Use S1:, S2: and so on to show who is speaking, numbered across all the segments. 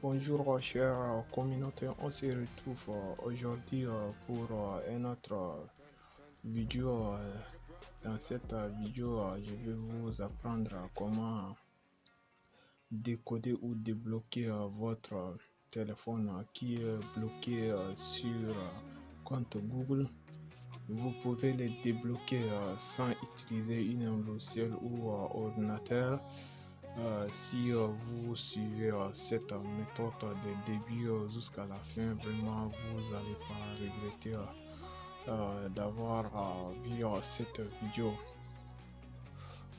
S1: Bonjour chère communauté, on se retrouve aujourd'hui pour une autre vidéo. Dans cette vidéo, je vais vous apprendre comment décoder ou débloquer votre téléphone qui est bloqué sur compte Google. Vous pouvez les débloquer sans utiliser une logiciel ou ordinateur. Si vous suivez cette méthode de début jusqu'à la fin, vraiment vous n'allez pas regretter d'avoir vu cette vidéo.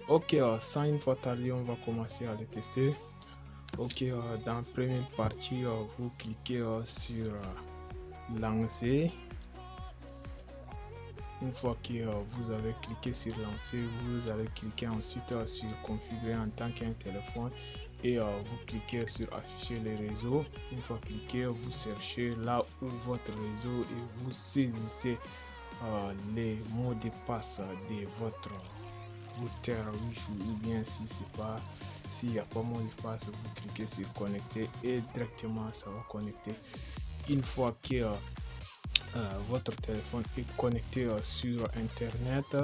S1: Ok, sans une fois tarder, on va commencer à les tester. Ok, dans la première partie, vous cliquez sur lancer. Une fois que vous avez cliqué sur lancer, vous allez cliquer ensuite sur configurer en tant qu'un téléphone et vous cliquez sur afficher les réseaux. Une fois cliqué, vous cherchez là où votre réseau et vous saisissez les mots de passe de votre routeur Wi-Fi, ou bien si c'est pas, s'il n'y a pas mot de passe, vous cliquez sur connecter et directement ça va connecter. Une fois que votre téléphone est connecté sur internet,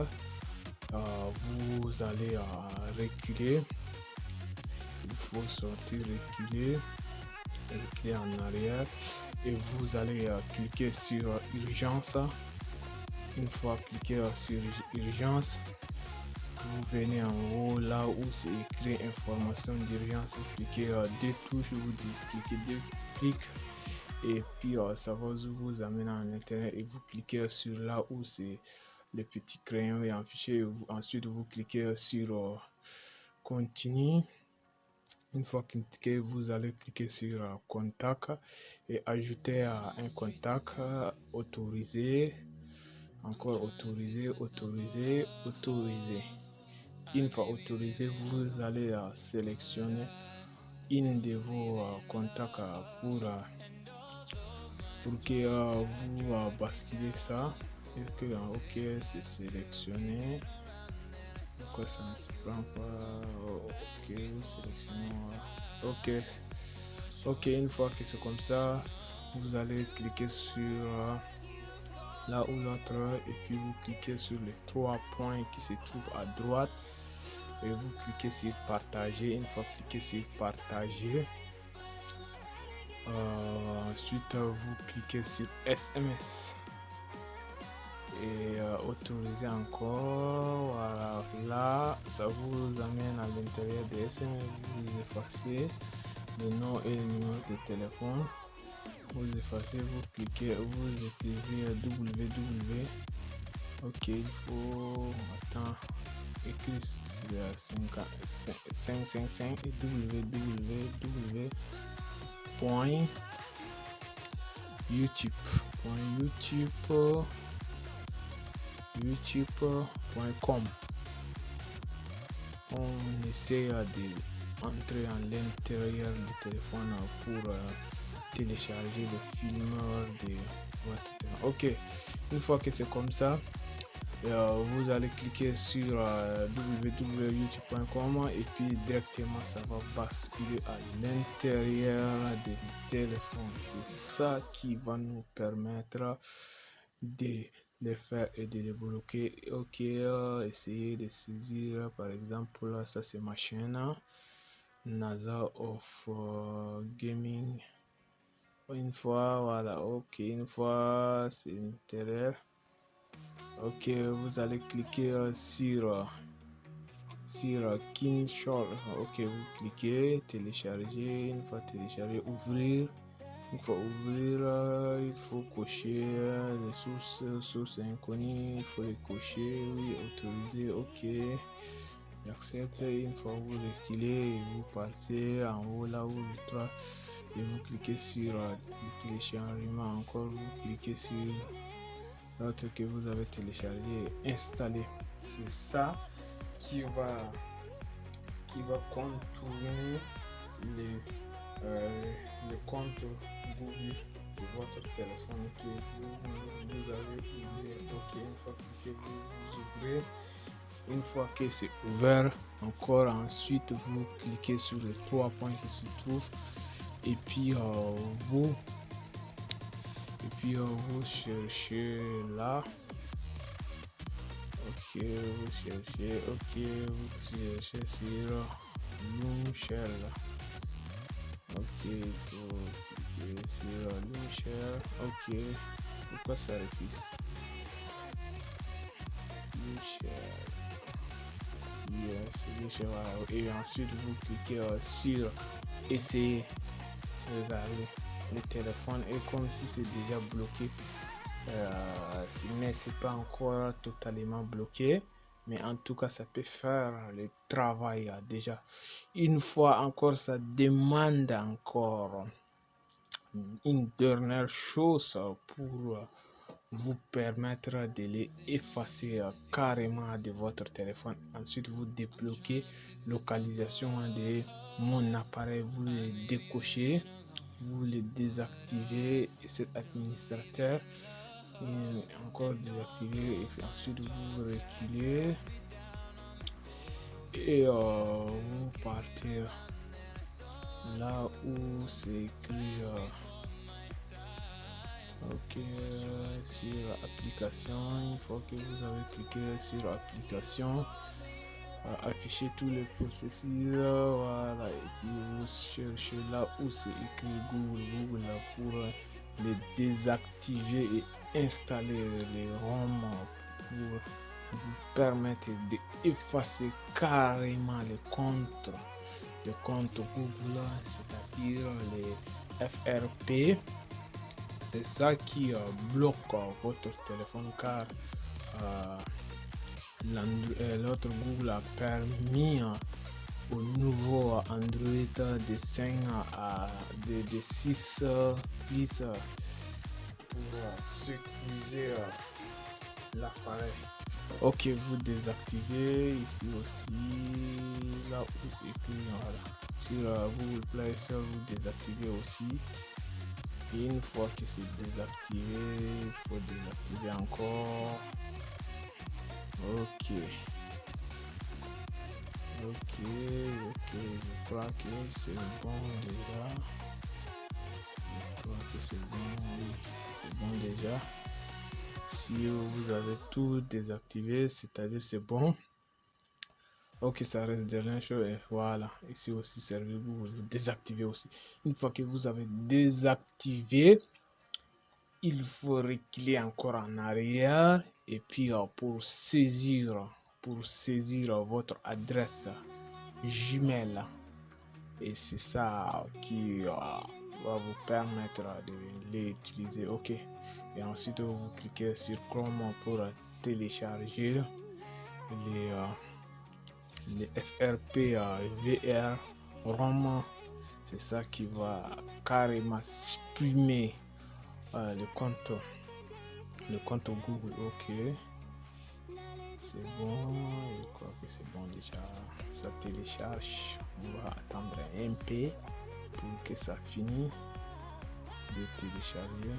S1: vous allez reculer. Il faut sortir, reculer en arrière et vous allez cliquer sur urgence. Une fois cliqué sur urgence, vous venez en haut là où c'est écrit information d'urgence, vous cliquez deux touches, vous cliquez deux clics et puis ça va vous amener en internet et vous cliquez sur là où c'est le petit crayon et affiché. Ensuite vous cliquez sur continue. Une fois cliqué, vous allez cliquer sur contact et ajouter un contact, autoriser, encore autoriser, autoriser, autoriser. Une fois autorisé, vous allez sélectionner une de vos contacts pour que vous basculez ça. Est-ce que ok, c'est sélectionné? Pourquoi ça ne se prend pas? Ok, vous sélectionnez. Ok, ok, une fois que c'est comme ça, vous allez cliquer sur là où l'autre et puis vous cliquez sur les trois points qui se trouvent à droite et vous cliquez sur partager. Une fois cliqué sur partager, ensuite vous cliquez sur SMS et autoriser encore. Voilà, là ça vous amène à l'intérieur des SMS. Vous effacez le nom et le numéro de téléphone, vous effacez, vous cliquez, vous écrivez www. Ok, il faut attends, écrire 555 et www.youtube.com. On essaie d'entrer à l'intérieur du téléphone pour télécharger le film de votre téléphone. Ok, une fois que c'est comme ça, vous allez cliquer sur www.youtube.com et puis directement ça va basculer à l'intérieur du téléphone. C'est ça qui va nous permettre de les faire et de les bloquer. Ok, essayez de saisir par exemple là, ça c'est ma chaîne NASA of Gaming. Une fois, voilà, ok, une fois c'est l'intérieur. Ok, vous allez cliquer sur Kinshore. Ok, vous cliquez télécharger. Une fois téléchargé, ouvrir. Une fois ouvrir, il faut cocher les sources inconnues. Il faut les cocher, oui, autoriser. Ok, j'accepte. Une fois vous reculez et vous partez en haut là où le 3 et vous cliquez sur le téléchargement. Encore, vous cliquez sur l'autre que vous avez téléchargé et installé. C'est ça qui va contourner le compte Google de votre téléphone que vous avez ouvert. Ok, une fois que vous ouvrez, une fois que c'est ouvert, encore ensuite vous cliquez sur les trois points qui se trouvent Et puis vous vous cherchez là. Ok, vous cherchez sur Loomshare. Ok, il faut cliquer sur Loomshare. Ok, pourquoi ça refuse? Loomshare. Yes, Loomshare, voilà. Et ensuite vous cliquez sur essayer. Regardez, le téléphone est comme si c'est déjà bloqué. Mais c'est pas encore totalement bloqué, mais en tout cas ça peut faire le travail déjà. Une fois encore, ça demande encore une dernière chose pour vous permettre de les effacer carrément de votre téléphone. Ensuite vous débloquez localisation de mon appareil, vous les décochez, vous les désactivez et cet administrateur encore désactiver, et puis ensuite vous reculez et vous partez là où c'est écrit ok, sur application. Une fois que vous avez cliqué sur application, afficher tous les processus, voilà, et puis vous cherchez là où c'est écrit Google là pour les désactiver et installer les ROM pour vous permettre d'effacer carrément les comptes Google, c'est-à-dire les FRP. C'est ça qui bloque votre téléphone, car l'autre Google a permis au nouveau Android de 5 à de 6 plus pour sécuriser l'appareil. Ok, vous désactivez ici aussi, là où c'est écrit, voilà. Sur Google Play Store, vous désactivez aussi. Et une fois que c'est désactivé, il faut désactiver encore. Ok, je crois que c'est bon déjà. Je crois que c'est bon, oui, c'est bon déjà. Si vous avez tout désactivé, c'est-à-dire c'est bon. Ok, ça reste dernière chose et voilà. Ici aussi, servez-vous, vous désactivez aussi. Une fois que vous avez désactivé, il faut reculer encore en arrière et puis pour saisir votre adresse Gmail, et c'est ça qui va vous permettre de l'utiliser. Ok, et ensuite vous cliquez sur Chrome pour télécharger les FRP VR ROM. C'est ça qui va carrément supprimer le compte Google. Ok, c'est bon, je crois que c'est bon déjà. Ça télécharge, on va attendre un peu pour que ça finisse de télécharger.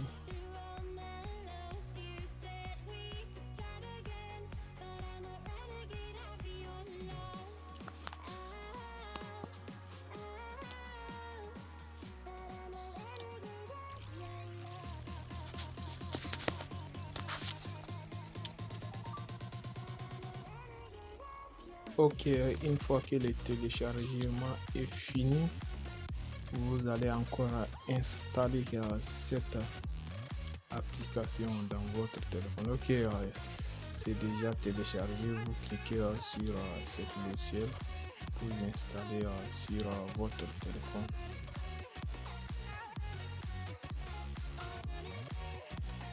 S1: Ok, une fois que le téléchargement est fini, vous allez encore installer cette application dans votre téléphone. Ok, c'est déjà téléchargé. Vous cliquez sur cette logiciel pour l'installer sur votre téléphone.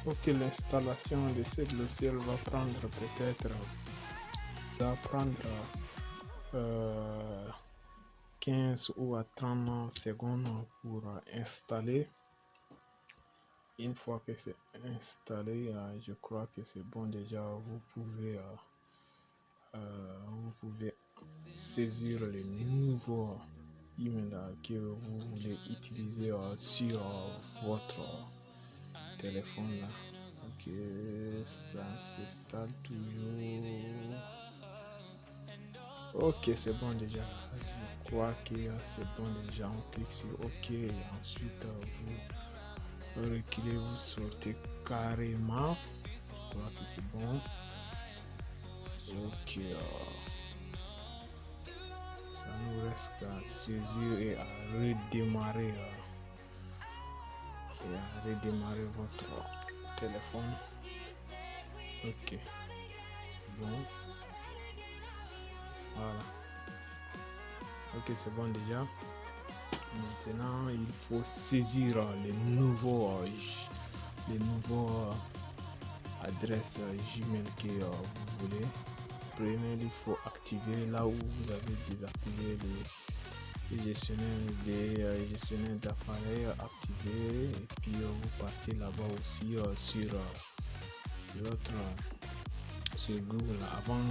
S1: Ok, l'installation de cette logiciel va prendre peut-être, ça va prendre 15 ou à 30 secondes pour installer. Une fois que c'est installé, je crois que c'est bon déjà. Vous pouvez saisir les nouveaux emails que vous voulez utiliser sur votre téléphone là. Ok, ça s'installe toujours. Ok, c'est bon déjà. Je crois que c'est bon déjà. On clique sur OK. Ensuite, vous reculez, vous sortez carrément. Je crois que c'est bon. Ok. Ça nous reste qu'à saisir et à redémarrer. Et à redémarrer votre téléphone. Ok. C'est bon. Voilà. Ok, c'est bon déjà. Maintenant, il faut saisir les nouveaux adresses Gmail que vous voulez. Premier, il faut activer là où vous avez désactivé les gestionnaires d'appareils activés, et puis vous partez là-bas aussi sur l'autre sur Google avant.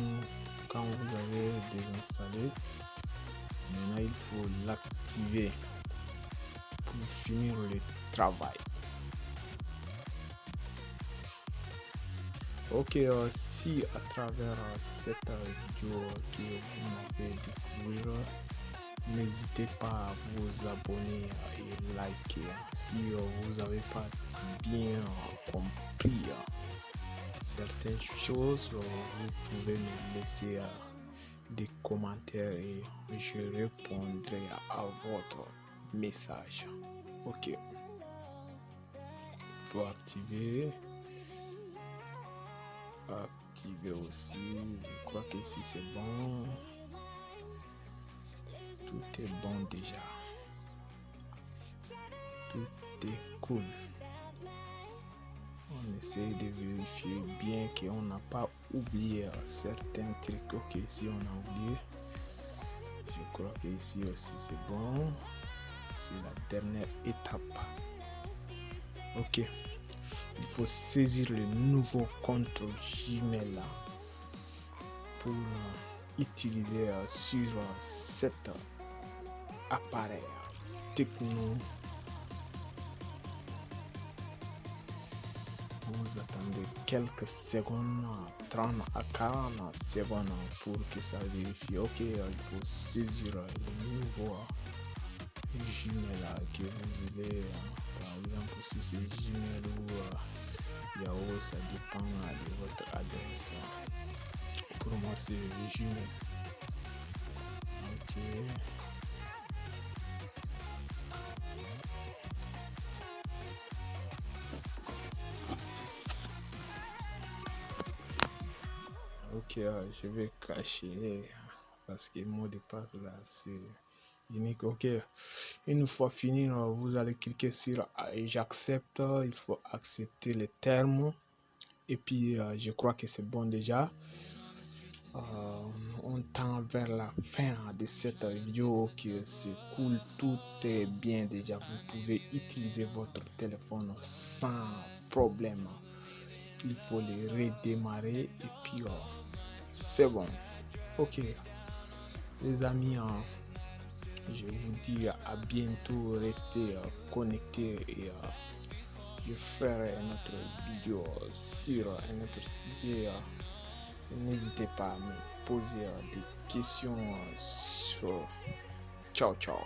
S1: Quand vous avez désinstallé, maintenant il faut l'activer pour finir le travail. Ok, si à travers cette vidéo que vous m'avez découvert, n'hésitez pas à vous abonner et liker. Si vous n'avez pas bien compris certaines choses, vous pouvez me laisser des commentaires et je répondrai à votre message. Ok, il faut activer aussi. Je crois que ici c'est bon, tout est bon déjà, tout est cool. On essaie de vérifier bien qu'on n'a pas oublié certains trucs. Ok, si on a oublié, je crois que ici aussi c'est bon. C'est la dernière étape. Ok, il faut saisir le nouveau compte Gmail pour utiliser sur cet appareil techno. Vous attendez quelques secondes, 30 à 40 secondes pour que ça vérifie. Ok, il faut saisir le nouveau Gmail que vous avez. Par exemple, si c'est Gmail ou Yahoo, ça dépend de votre adresse. Pour moi, c'est Gmail. Ok. Ok, je vais cacher parce que le mot de passe là c'est unique. Ok, une fois fini, vous allez cliquer sur j'accepte. Il faut accepter les termes et puis je crois que c'est bon déjà. On tend vers la fin de cette vidéo. Que c'est cool, tout est bien déjà. Vous pouvez utiliser votre téléphone sans problème. Il faut les redémarrer et puis c'est bon. Ok les amis, je vous dis à bientôt. Restez connectés et je ferai une autre vidéo sur un autre sujet. N'hésitez pas à me poser des questions sur ciao ciao.